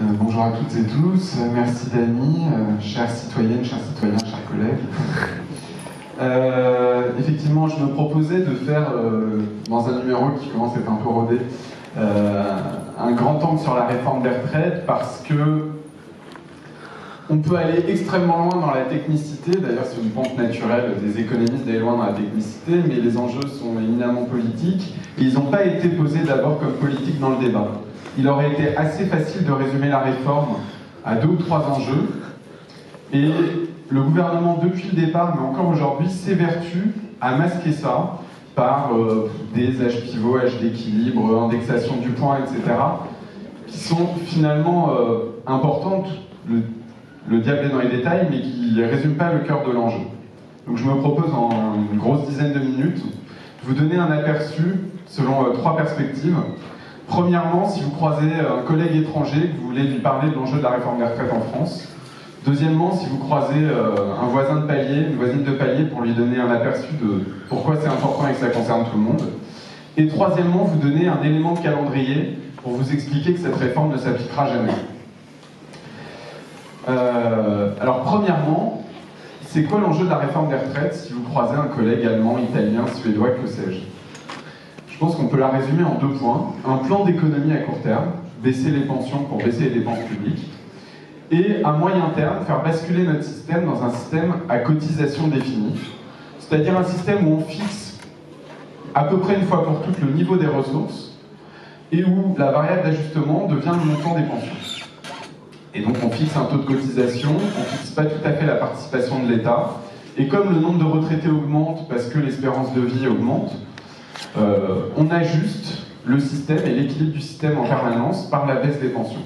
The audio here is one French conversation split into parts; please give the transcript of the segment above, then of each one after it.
Bonjour à toutes et tous, merci Dany, chères citoyennes, chers citoyens, chers collègues. Effectivement, je me proposais de faire, dans un numéro qui commence à être un peu rodé, un grand angle sur la réforme des retraites parce que on peut aller extrêmement loin dans la technicité, d'ailleurs c'est une pente naturelle des économistes d'aller loin dans la technicité, mais les enjeux sont éminemment politiques et ils n'ont pas été posés d'abord comme politiques dans le débat. Il aurait été assez facile de résumer la réforme à 2 ou 3 enjeux, et le gouvernement, depuis le départ, mais encore aujourd'hui, s'évertue à masquer ça par des âges pivots, âges d'équilibre, indexation du point, etc., qui sont finalement importantes, le diable est dans les détails, mais qui ne résument pas le cœur de l'enjeu. Donc je me propose en une grosse dizaine de minutes de vous donner un aperçu selon 3 perspectives. Premièrement, si vous croisez un collègue étranger, que vous voulez lui parler de l'enjeu de la réforme des retraites en France. Deuxièmement, si vous croisez un voisin de palier, une voisine de palier, pour lui donner un aperçu de pourquoi c'est important et que ça concerne tout le monde. Et troisièmement, vous donner un élément de calendrier pour vous expliquer que cette réforme ne s'appliquera jamais. Alors premièrement, c'est quoi l'enjeu de la réforme des retraites si vous croisez un collègue allemand, italien, suédois, que sais-je? Je pense qu'on peut la résumer en 2 points. Un plan d'économie à court terme, baisser les pensions pour baisser les dépenses publiques, et à moyen terme, faire basculer notre système dans un système à cotisation définie, c'est-à-dire un système où on fixe à peu près une fois pour toutes le niveau des ressources et où la variable d'ajustement devient le montant des pensions. Et donc on fixe un taux de cotisation, on ne fixe pas tout à fait la participation de l'État, et comme le nombre de retraités augmente parce que l'espérance de vie augmente, on ajuste le système et l'équilibre du système en permanence par la baisse des pensions.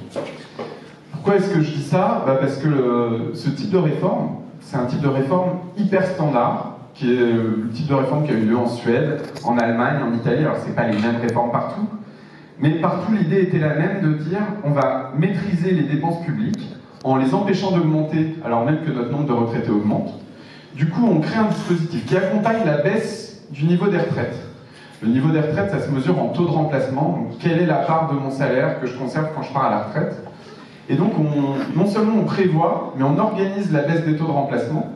Pourquoi est-ce que je dis ça? Parce que ce type de réforme, c'est un type de réforme hyper standard, qui est le type de réforme qui a eu lieu en Suède, en Allemagne, en Italie. Alors c'est pas les mêmes réformes partout, mais partout l'idée était la même, de dire on va maîtriser les dépenses publiques en les empêchant d'augmenter alors même que notre nombre de retraités augmente. Du coup on crée un dispositif qui accompagne la baisse du niveau des retraites. Le niveau des retraites, ça se mesure en taux de remplacement, donc quelle est la part de mon salaire que je conserve quand je pars à la retraite. Et donc non seulement on prévoit, mais on organise la baisse des taux de remplacement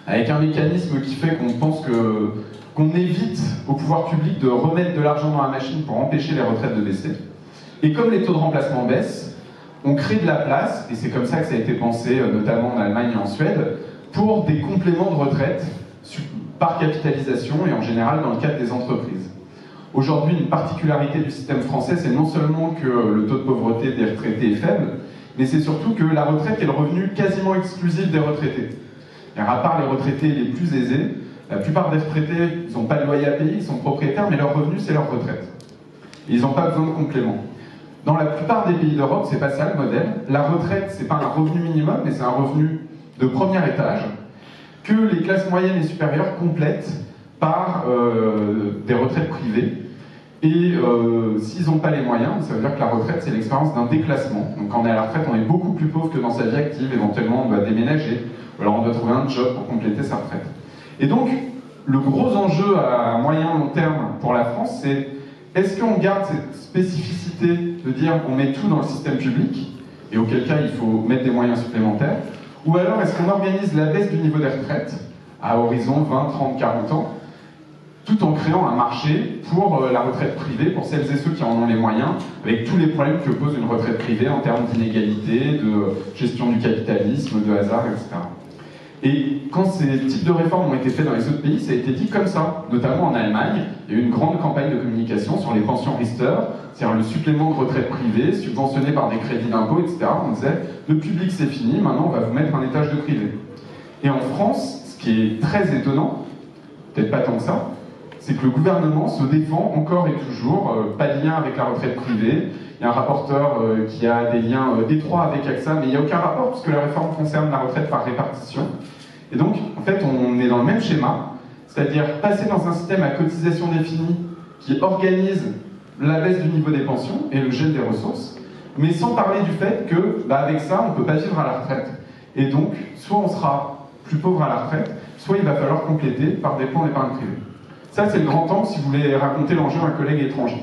avec un mécanisme qui fait qu'on pense qu'on évite au pouvoir public de remettre de l'argent dans la machine pour empêcher les retraites de baisser. Et comme les taux de remplacement baissent, on crée de la place, et c'est comme ça que ça a été pensé notamment en Allemagne et en Suède, pour des compléments de retraite par capitalisation et en général dans le cadre des entreprises. Aujourd'hui, une particularité du système français, c'est non seulement que le taux de pauvreté des retraités est faible, mais c'est surtout que la retraite est le revenu quasiment exclusif des retraités. À part les retraités les plus aisés, la plupart des retraités, ils n'ont pas de loyer à payer, ils sont propriétaires, mais leur revenu, c'est leur retraite. Et ils n'ont pas besoin de compléments. Dans la plupart des pays d'Europe, c'est pas ça le modèle. La retraite, c'est pas un revenu minimum, mais c'est un revenu de premier étage que les classes moyennes et supérieures complètent par des retraites privées. Et s'ils n'ont pas les moyens, ça veut dire que la retraite, c'est l'expérience d'un déclassement. Donc quand on est à la retraite, on est beaucoup plus pauvre que dans sa vie active. Éventuellement, on doit déménager, ou alors on doit trouver un job pour compléter sa retraite. Et donc, le gros enjeu à moyen long terme pour la France, c'est est-ce qu'on garde cette spécificité de dire on met tout dans le système public, et auquel cas il faut mettre des moyens supplémentaires, ou alors est-ce qu'on organise la baisse du niveau des retraites à horizon 20, 30, 40 ans, tout en créant un marché pour la retraite privée, pour celles et ceux qui en ont les moyens, avec tous les problèmes que pose une retraite privée en termes d'inégalité, de gestion du capitalisme, de hasard, etc. Et quand ces types de réformes ont été faits dans les autres pays, ça a été dit comme ça. Notamment en Allemagne, il y a eu une grande campagne de communication sur les pensions Riester, c'est-à-dire le supplément de retraite privée, subventionné par des crédits d'impôt, etc. On disait, le public c'est fini, maintenant on va vous mettre un étage de privé. Et en France, ce qui est très étonnant, peut-être pas tant que ça, c'est que le gouvernement se défend encore et toujours, pas de lien avec la retraite privée. Il y a un rapporteur qui a des liens étroits avec AXA, mais il n'y a aucun rapport puisque la réforme concerne la retraite par répartition. Et donc, en fait, on est dans le même schéma, c'est-à-dire passer dans un système à cotisation définie qui organise la baisse du niveau des pensions et le gel des ressources, mais sans parler du fait que, avec ça, on ne peut pas vivre à la retraite. Et donc, soit on sera plus pauvre à la retraite, soit il va falloir compléter par des plans d'épargne privée. Ça, c'est le grand angle si vous voulez raconter l'enjeu à un collègue étranger.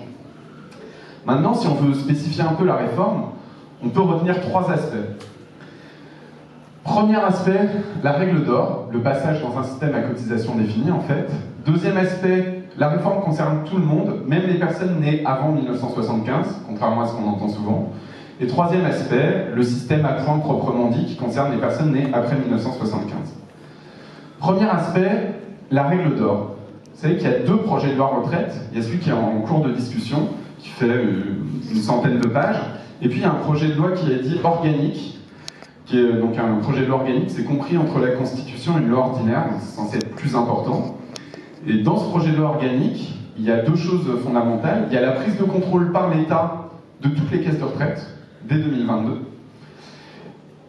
Maintenant, si on veut spécifier un peu la réforme, on peut retenir 3 aspects. Premier aspect, la règle d'or, le passage dans un système à cotisation définie en fait. Deuxième aspect, la réforme concerne tout le monde, même les personnes nées avant 1975, contrairement à ce qu'on entend souvent. Et troisième aspect, le système à points proprement dit, qui concerne les personnes nées après 1975. Premier aspect, la règle d'or. Vous savez qu'il y a 2 projets de loi retraite. Il y a celui qui est en cours de discussion, qui fait une centaine de pages, et puis il y a un projet de loi qui est dit organique, qui est donc un projet de loi organique, c'est compris entre la Constitution et une loi ordinaire, donc c'est censé être plus important. Et dans ce projet de loi organique, il y a 2 choses fondamentales. Il y a la prise de contrôle par l'État de toutes les caisses de retraite, dès 2022.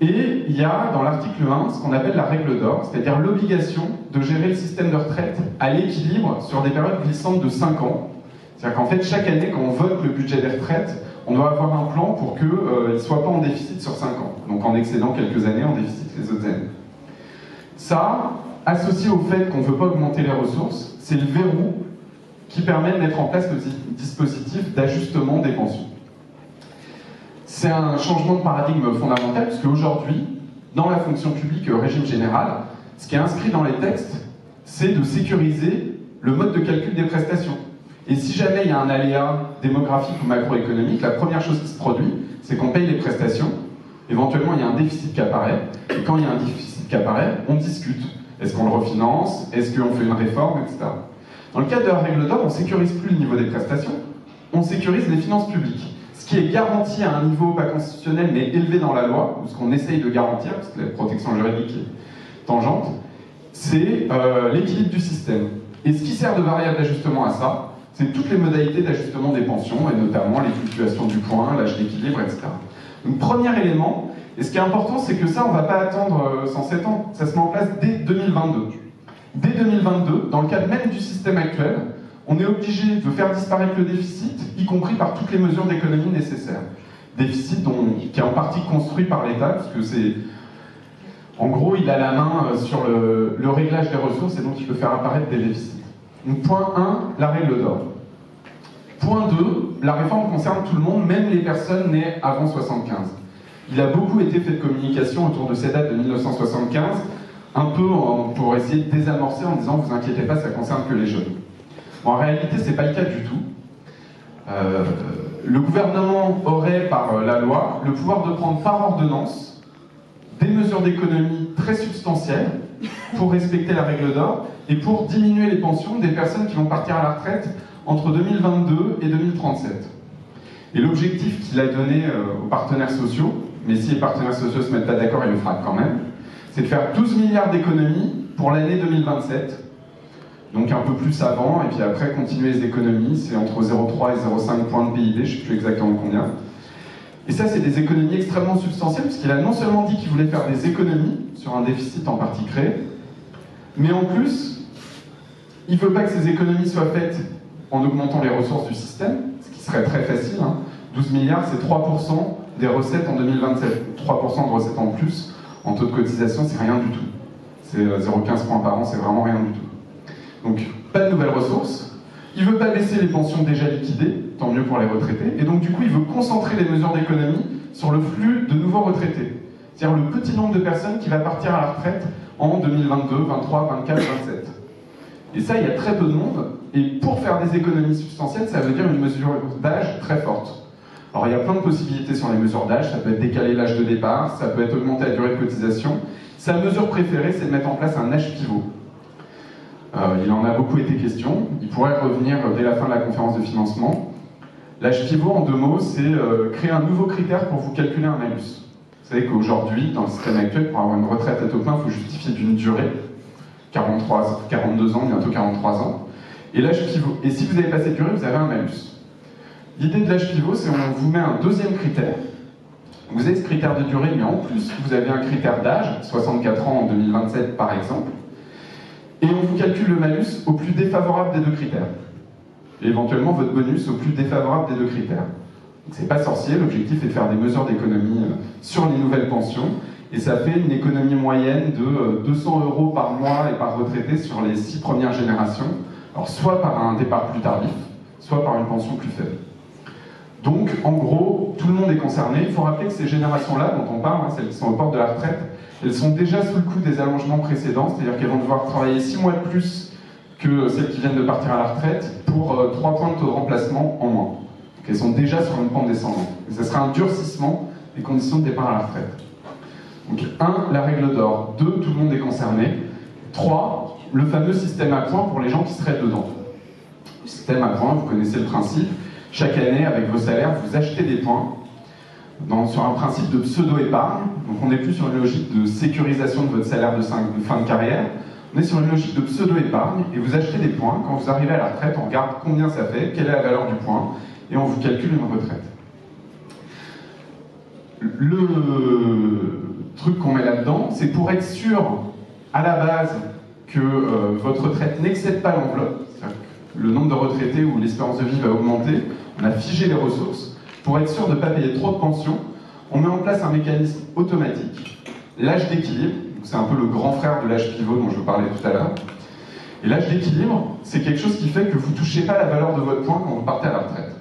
Et il y a dans l'article 1 ce qu'on appelle la règle d'or, c'est-à-dire l'obligation de gérer le système de retraite à l'équilibre sur des périodes glissantes de 5 ans. C'est-à-dire qu'en fait, chaque année, quand on vote le budget des retraites, on doit avoir un plan pour qu'il ne soit pas en déficit sur 5 ans. Donc en excédant quelques années, en déficit les autres années. Ça, associé au fait qu'on ne veut pas augmenter les ressources, c'est le verrou qui permet de mettre en place le dispositif d'ajustement des pensions. C'est un changement de paradigme fondamental, puisque aujourd'hui, dans la fonction publique régime général, ce qui est inscrit dans les textes, c'est de sécuriser le mode de calcul des prestations. Et si jamais il y a un aléa démographique ou macroéconomique, la première chose qui se produit, c'est qu'on paye les prestations, éventuellement il y a un déficit qui apparaît, et quand il y a un déficit qui apparaît, on discute. Est-ce qu'on le refinance? Est-ce qu'on fait une réforme, etc. Dans le cadre de la règle d'or, on ne sécurise plus le niveau des prestations, on sécurise les finances publiques. Ce qui est garanti à un niveau pas constitutionnel mais élevé dans la loi, ou ce qu'on essaye de garantir, parce que la protection juridique est tangente, c'est l'équilibre du système. Et ce qui sert de variable d'ajustement à ça, c'est toutes les modalités d'ajustement des pensions, et notamment les fluctuations du point, l'âge d'équilibre, etc. Donc premier élément, et ce qui est important, c'est que ça, on ne va pas attendre 107 ans, ça se met en place dès 2022. Dès 2022, dans le cadre même du système actuel, on est obligé de faire disparaître le déficit, y compris par toutes les mesures d'économie nécessaires. Déficit qui est en partie construit par l'État, puisque c'est... En gros, il a la main sur le réglage des ressources, et donc il peut faire apparaître des déficits. Donc point 1, la règle d'or. Point 2, la réforme concerne tout le monde, même les personnes nées avant 75. Il a beaucoup été fait de communication autour de ces dates de 1975, un peu pour essayer de désamorcer en disant « vous inquiétez pas, ça concerne que les jeunes ». Bon, en réalité, ce n'est pas le cas du tout. Le gouvernement aurait, par la loi, le pouvoir de prendre par ordonnance des mesures d'économie très substantielles pour respecter la règle d'or et pour diminuer les pensions des personnes qui vont partir à la retraite entre 2022 et 2037. Et l'objectif qu'il a donné aux partenaires sociaux, mais si les partenaires sociaux ne se mettent pas d'accord, il le fera quand même, c'est de faire 12 milliards d'économies pour l'année 2027. Donc un peu plus avant, et puis après continuer les économies, c'est entre 0,3 et 0,5 points de PIB, je ne sais plus exactement combien. Et ça, c'est des économies extrêmement substantielles, puisqu'il a non seulement dit qu'il voulait faire des économies sur un déficit en partie créé, mais en plus, il ne veut pas que ces économies soient faites en augmentant les ressources du système, ce qui serait très facile. 12 milliards, c'est 3% des recettes en 2027. 3% de recettes en plus, en taux de cotisation, c'est rien du tout. C'est 0,15 points par an, c'est vraiment rien du tout. Donc, pas de nouvelles ressources. Il ne veut pas baisser les pensions déjà liquidées, tant mieux pour les retraités. Et donc, du coup, il veut concentrer les mesures d'économie sur le flux de nouveaux retraités. C'est-à-dire le petit nombre de personnes qui va partir à la retraite en 2022, 23, 24, 27. Et ça, il y a très peu de monde. Et pour faire des économies substantielles, ça veut dire une mesure d'âge très forte. Alors, il y a plein de possibilités sur les mesures d'âge. Ça peut être décaler l'âge de départ, ça peut être augmenter la durée de cotisation. Sa mesure préférée, c'est de mettre en place un âge pivot. Il en a beaucoup été question. Il pourrait revenir dès la fin de la conférence de financement. L'âge pivot, en 2 mots, c'est créer un nouveau critère pour vous calculer un malus. Vous savez qu'aujourd'hui, dans le système actuel, pour avoir une retraite à taux plein, il faut justifier d'une durée. 42 ans, bientôt 43 ans. Et l'âge pivot. Et si vous avez passé de durée, vous avez un malus. L'idée de l'âge pivot, c'est qu'on vous met un deuxième critère. Vous avez ce critère de durée, mais en plus, vous avez un critère d'âge, 64 ans en 2027 par exemple. Et on vous calcule le malus au plus défavorable des 2 critères. Et éventuellement votre bonus au plus défavorable des 2 critères. Donc c'est pas sorcier, l'objectif est de faire des mesures d'économie sur les nouvelles pensions, et ça fait une économie moyenne de 200 € par mois et par retraité sur les 6 premières générations, alors soit par un départ plus tardif, soit par une pension plus faible. Donc, en gros, tout le monde est concerné. Il faut rappeler que ces générations-là, dont on parle, celles qui sont aux portes de la retraite, elles sont déjà sous le coup des allongements précédents, c'est-à-dire qu'elles vont devoir travailler 6 mois de plus que celles qui viennent de partir à la retraite pour 3 points de taux de remplacement en moins. Donc, elles sont déjà sur une pente descendante. Et ce sera un durcissement des conditions de départ à la retraite. Donc, 1, la règle d'or. 2, tout le monde est concerné. 3, le fameux système à points pour les gens qui seraient dedans. Le système à points, vous connaissez le principe. Chaque année, avec vos salaires, vous achetez des points sur un principe de pseudo-épargne. Donc on n'est plus sur une logique de sécurisation de votre salaire de fin de carrière. On est sur une logique de pseudo-épargne et vous achetez des points. Quand vous arrivez à la retraite, on regarde combien ça fait, quelle est la valeur du point, et on vous calcule une retraite. Le truc qu'on met là-dedans, c'est pour être sûr, à la base, que votre retraite n'excède pas l'enveloppe. Le nombre de retraités ou l'espérance de vie va augmenter, on a figé les ressources. Pour être sûr de ne pas payer trop de pensions, on met en place un mécanisme automatique, l'âge d'équilibre, c'est un peu le grand frère de l'âge pivot dont je vous parlais tout à l'heure. Et l'âge d'équilibre, c'est quelque chose qui fait que vous ne touchez pas la valeur de votre point quand vous partez à la retraite.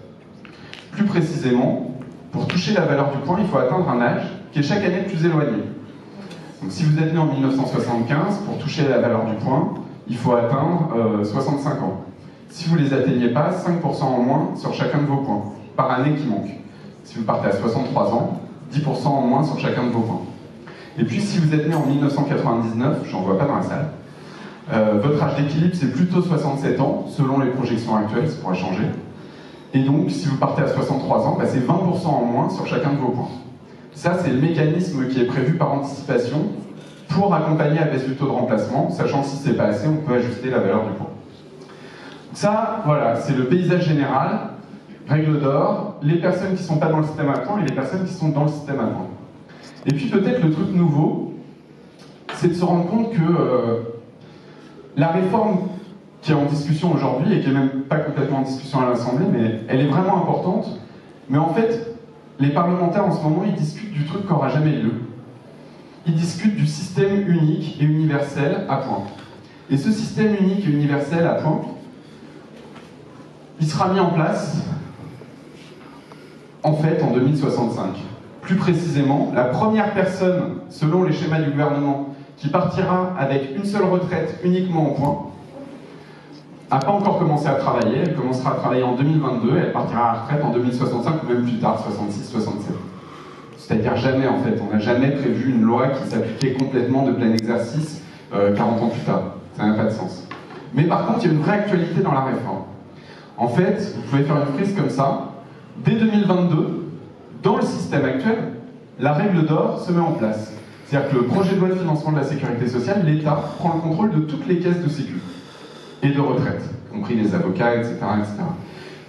Plus précisément, pour toucher la valeur du point, il faut atteindre un âge qui est chaque année plus éloigné. Donc si vous êtes né en 1975, pour toucher la valeur du point, il faut atteindre 65 ans. Si vous ne les atteignez pas, 5% en moins sur chacun de vos points, par année qui manque. Si vous partez à 63 ans, 10% en moins sur chacun de vos points. Et puis si vous êtes né en 1999, j'en vois pas dans la salle, votre âge d'équilibre c'est plutôt 67 ans, selon les projections actuelles, ça pourra changer. Et donc si vous partez à 63 ans, c'est 20% en moins sur chacun de vos points. Ça c'est le mécanisme qui est prévu par anticipation pour accompagner la baisse du taux de remplacement, sachant que si c'est pas assez, on peut ajuster la valeur du point. Ça, voilà, c'est le paysage général, règle d'or, les personnes qui ne sont pas dans le système à points et les personnes qui sont dans le système à points. Et puis peut-être le truc nouveau, c'est de se rendre compte que la réforme qui est en discussion aujourd'hui, et qui n'est même pas complètement en discussion à l'Assemblée, mais elle est vraiment importante, mais en fait, les parlementaires en ce moment, ils discutent du truc qui n'aura jamais lieu. Ils discutent du système unique et universel à points. Et ce système unique et universel à points, il sera mis en place, en fait, en 2065. Plus précisément, la première personne, selon les schémas du gouvernement, qui partira avec une seule retraite uniquement en points, n'a pas encore commencé à travailler, elle commencera à travailler en 2022, elle partira à la retraite en 2065 ou même plus tard, 66, 67. C'est-à-dire jamais, en fait, on n'a jamais prévu une loi qui s'appliquait complètement de plein exercice 40 ans plus tard. Ça n'a pas de sens. Mais par contre, il y a une vraie actualité dans la réforme. En fait, vous pouvez faire une frise comme ça. Dès 2022, dans le système actuel, la règle d'or se met en place. C'est-à-dire que le projet de loi de financement de la sécurité sociale, l'État prend le contrôle de toutes les caisses de sécu et de retraite, y compris les avocats, etc. etc.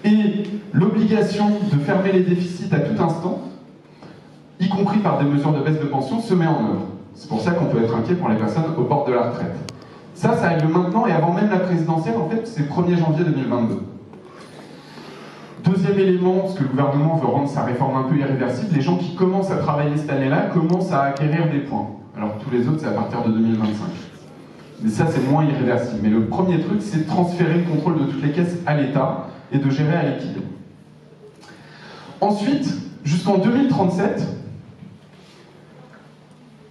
Et l'obligation de fermer les déficits à tout instant, y compris par des mesures de baisse de pension, se met en œuvre. C'est pour ça qu'on peut être inquiet pour les personnes aux portes de la retraite. Ça a lieu maintenant, et avant même la présidentielle, en fait, c'est le 1er janvier 2022. Deuxième élément, parce que le gouvernement veut rendre sa réforme un peu irréversible, les gens qui commencent à travailler cette année-là commencent à acquérir des points. Alors tous les autres, c'est à partir de 2025. Mais ça, c'est moins irréversible. Mais le premier truc, c'est de transférer le contrôle de toutes les caisses à l'État et de gérer à l'équilibre. Ensuite, jusqu'en 2037,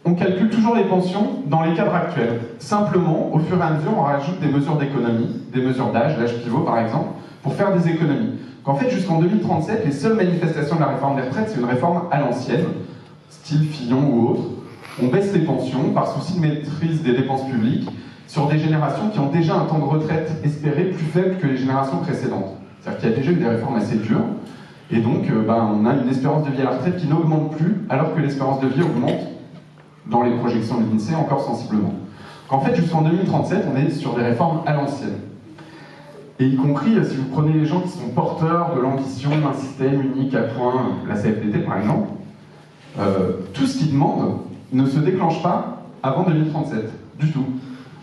on calcule toujours les pensions dans les cadres actuels. Simplement, au fur et à mesure, on rajoute des mesures d'économie, des mesures d'âge, l'âge pivot par exemple, pour faire des économies. En fait, jusqu'en 2037, les seules manifestations de la réforme des retraites, c'est une réforme à l'ancienne, style Fillon ou autre. On baisse les pensions par souci de maîtrise des dépenses publiques sur des générations qui ont déjà un temps de retraite espéré plus faible que les générations précédentes. C'est-à-dire qu'il y a déjà eu des réformes assez dures, et donc on a une espérance de vie à la retraite qui n'augmente plus, alors que l'espérance de vie augmente dans les projections de l'INSEE encore sensiblement. En fait, jusqu'en 2037, on est sur des réformes à l'ancienne. Et y compris, si vous prenez les gens qui sont porteurs de l'ambition d'un système unique à points, la CFDT par exemple, tout ce qu'ils demandent ne se déclenche pas avant 2037, du tout.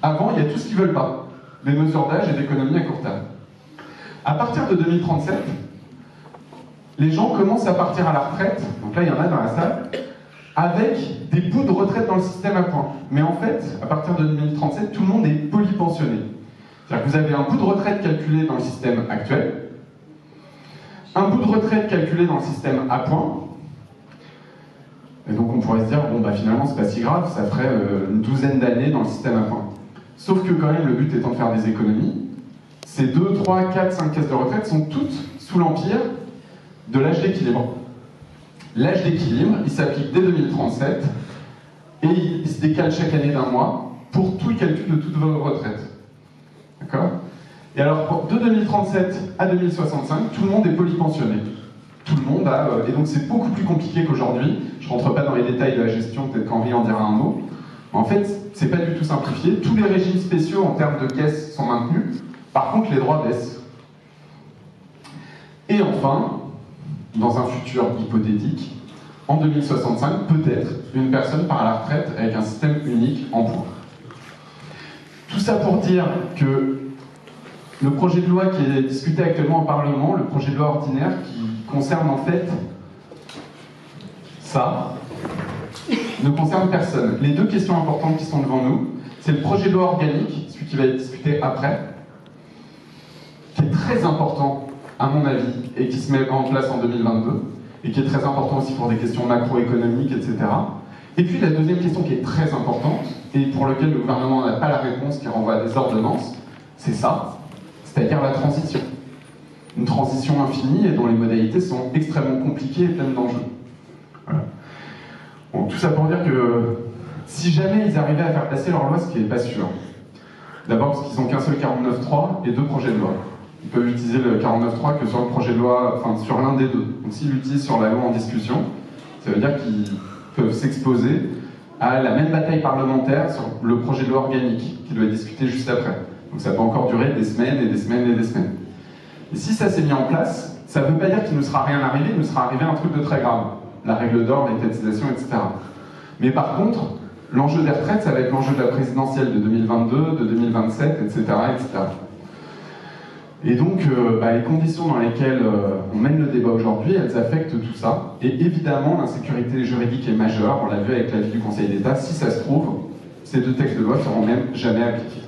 Avant, il y a tout ce qu'ils ne veulent pas, des mesures d'âge et d'économie à court terme. À partir de 2037, les gens commencent à partir à la retraite, donc là il y en a dans la salle, avec des bouts de retraite dans le système à points. Mais en fait, à partir de 2037, tout le monde est polypensionné. C'est-à-dire que vous avez un bout de retraite calculé dans le système actuel, Un bout de retraite calculé dans le système à points. Et donc on pourrait se dire, bon bah finalement c'est pas si grave, ça ferait une douzaine d'années dans le système à points. Sauf que quand même le but étant de faire des économies, ces 2, 3, 4, 5 caisses de retraite sont toutes sous l'empire de l'âge d'équilibre. L'âge d'équilibre, il s'applique dès 2037 et il se décale chaque année d'un mois pour tout le calcul de toutes vos retraites. D'accord? Et alors, de 2037 à 2065, tout le monde est polypensionné. Tout le monde a... et donc c'est beaucoup plus compliqué qu'aujourd'hui. Je ne rentre pas dans les détails de la gestion, peut-être qu'Henri en dira un mot. En fait, c'est pas du tout simplifié. Tous les régimes spéciaux en termes de caisses sont maintenus. Par contre, les droits baissent. Et enfin, dans un futur hypothétique, en 2065, peut-être, une personne part à la retraite avec un système unique en points. Tout ça pour dire que le projet de loi qui est discuté actuellement au Parlement, le projet de loi ordinaire qui concerne en fait ça, ne concerne personne. Les deux questions importantes qui sont devant nous, c'est le projet de loi organique, celui qui va être discuté après, qui est très important à mon avis et qui se met en place en 2022 et qui est très important aussi pour des questions macroéconomiques, etc. Et puis la deuxième question qui est très importante et pour laquelle le gouvernement n'a pas la réponse, qui renvoie à des ordonnances, c'est ça, c'est-à-dire la transition. Une transition infinie et dont les modalités sont extrêmement compliquées et pleines d'enjeux. Voilà. Bon, tout ça pour dire que si jamais ils arrivaient à faire passer leur loi, ce qui n'est pas sûr, d'abord parce qu'ils n'ont qu'un seul 49.3 et deux projets de loi. Ils peuvent utiliser le 49.3 que sur le projet de loi, enfin sur l'un des deux. Donc s'ils l'utilisent sur la loi en discussion, ça veut dire qu'ils peuvent s'exposer à la même bataille parlementaire sur le projet de loi organique qui doit être discuté juste après. Donc ça peut encore durer des semaines et des semaines et des semaines. Et si ça s'est mis en place, ça ne veut pas dire qu'il ne sera rien arrivé, il nous sera arrivé un truc de très grave. La règle d'or, l'étatisation, etc. Mais par contre, l'enjeu des retraites, ça va être l'enjeu de la présidentielle de 2022, de 2027, etc. etc. Et donc, les conditions dans lesquelles on mène le débat aujourd'hui, elles affectent tout ça. Et évidemment, l'insécurité juridique est majeure, on l'a vu avec l'avis du Conseil d'État. Si ça se trouve, ces deux textes de loi ne seront même jamais appliqués.